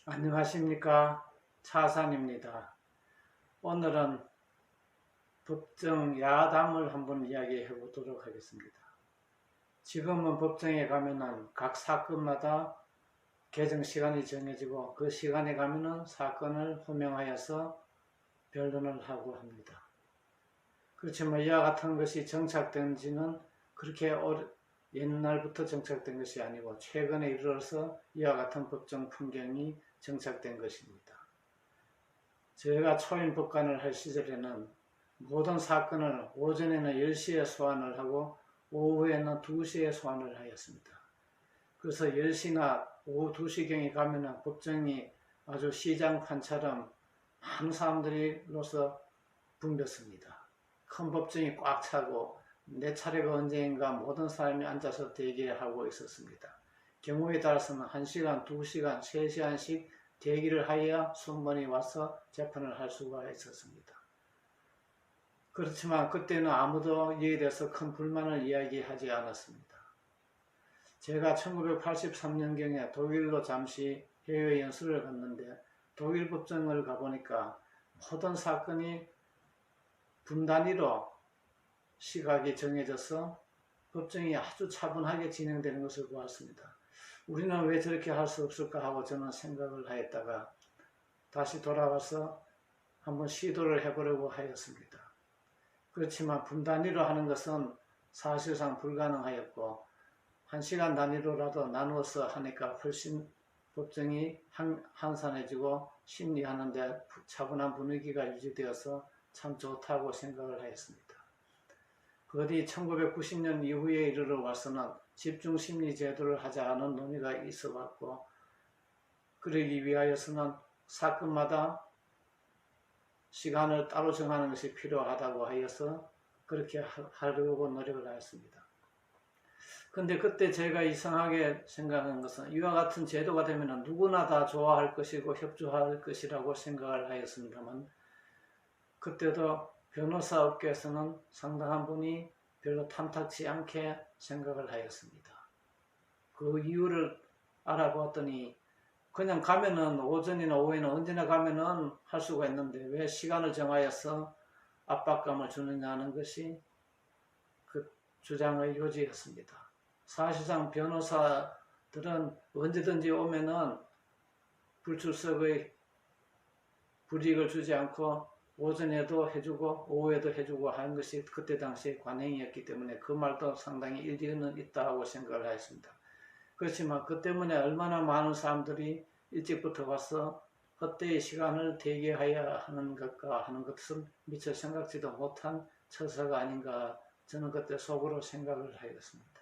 안녕하십니까. 차산입니다. 오늘은 법정 야담을 한번 이야기해 보도록 하겠습니다. 지금은 법정에 가면은 각 사건마다 개정 시간이 정해지고 그 시간에 가면은 사건을 호명하여서 변론을 하고 합니다. 그렇지만 이와 같은 것이 정착된 지는 그렇게 옛날부터 정착된 것이 아니고 최근에 이르러서 이와 같은 법정 풍경이 정착된 것입니다. 제가 초임 법관을 할 시절에는 모든 사건을 오전에는 10시에 소환을 하고 오후에는 2시에 소환을 하였습니다. 그래서 10시나 오후 2시경에 가면은 법정이 아주 시장판처럼 많은 사람들이로서 붐볐습니다. 큰 법정이 꽉 차고 내 차례가 언제인가 모든 사람이 앉아서 대기하고 있었습니다. 경우에 따라서는 1시간, 2시간, 3시간씩 대기를 하여야 순번이 와서 재판을 할 수가 있었습니다. 그렇지만 그때는 아무도 이에 대해서 큰 불만을 이야기하지 않았습니다. 제가 1983년경에 독일로 잠시 해외 연수를 갔는데 독일 법정을 가보니까 모든 사건이 분 단위로 시각이 정해져서 법정이 아주 차분하게 진행되는 것을 보았습니다. 우리는 왜 저렇게 할 수 없을까 하고 저는 생각을 하였다가 다시 돌아와서 한번 시도를 해보려고 하였습니다. 그렇지만 분 단위로 하는 것은 사실상 불가능하였고 1시간 단위로라도 나누어서 하니까 훨씬 법정이 한산해지고 심리하는데 차분한 분위기가 유지되어서 참 좋다고 생각을 하였습니다. 어디 1990년 이후에 이르러 와서는 집중심리 제도를 하자는 논의가 있어 왔고 그러기 위하여서는 사건마다 시간을 따로 정하는 것이 필요하다고 하여서 그렇게 하려고 노력을 하였습니다. 근데 그때 제가 이상하게 생각한 것은 이와 같은 제도가 되면 누구나 다 좋아할 것이고 협조할 것이라고 생각을 하였습니다만 그때도 변호사 업계에서는 상당한 분이 별로 탐탁치 않게 생각을 하였습니다. 그 이유를 알아보았더니 그냥 가면은 오전이나 오후에는 언제나 가면은 할 수가 있는데 왜 시간을 정하여서 압박감을 주느냐는 것이 그 주장의 요지였습니다. 사실상 변호사들은 언제든지 오면은 불출석의 불이익을 주지 않고 오전에도 해주고 오후에도 해주고 하는 것이 그때 당시의 관행이었기 때문에 그 말도 상당히 일리는 있다고 생각을 하였습니다. 그렇지만 그 때문에 얼마나 많은 사람들이 일찍부터 와서 그때의 시간을 대기해야 하는 것과 하는 것을 미처 생각지도 못한 처사가 아닌가 저는 그때 속으로 생각을 하였습니다.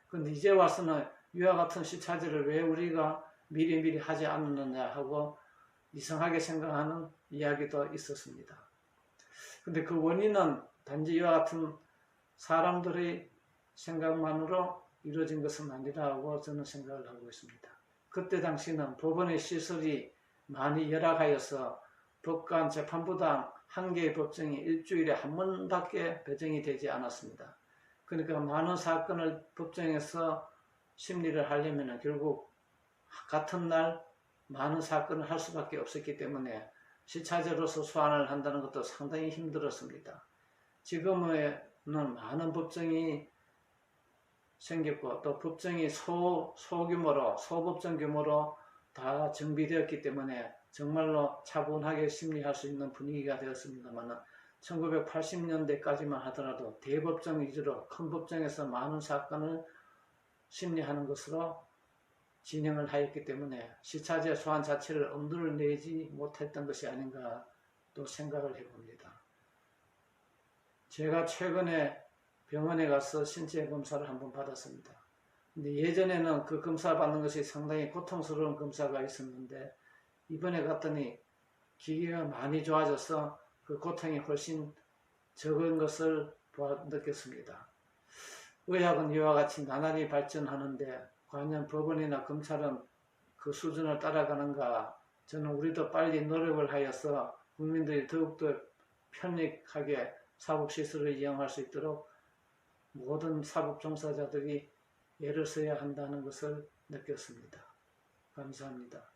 그런데 이제 와서는 이와 같은 시차제를 왜 우리가 미리미리 하지 않느냐 하고 이상하게 생각하는 이야기도 있었습니다. 근데 그 원인은 단지 이와 같은 사람들의 생각만으로 이루어진 것은 아니라고 저는 생각을 하고 있습니다. 그때 당시는 법원의 시설이 많이 열악하여서 법관 재판부당 한 개의 법정이 일주일에 한 번밖에 배정이 되지 않았습니다. 그러니까 많은 사건을 법정에서 심리를 하려면 결국 같은 날 많은 사건을 할 수밖에 없었기 때문에 시차제로서 소환을 한다는 것도 상당히 힘들었습니다. 지금은 많은 법정이 생겼고 또 법정이 소규모로 소법정 규모로 다 정비되었기 때문에 정말로 차분하게 심리할 수 있는 분위기가 되었습니다만 1980년대까지만 하더라도 대법정 위주로 큰 법정에서 많은 사건을 심리하는 것으로 진행을 하였기 때문에 시차제 소환 자체를 엄두를 내지 못했던 것이 아닌가 또 생각을 해봅니다. 제가 최근에 병원에 가서 신체 검사를 한번 받았습니다. 근데 예전에는 그 검사 받는 것이 상당히 고통스러운 검사가 있었는데 이번에 갔더니 기계가 많이 좋아져서 그 고통이 훨씬 적은 것을 느꼈습니다. 의학은 이와 같이 나날이 발전하는데 과연 법원이나 검찰은 그 수준을 따라가는가? 저는 우리도 빨리 노력을 하여서 국민들이 더욱더 편익하게 사법시설을 이용할 수 있도록 모든 사법 종사자들이 애를 써야 한다는 것을 느꼈습니다. 감사합니다.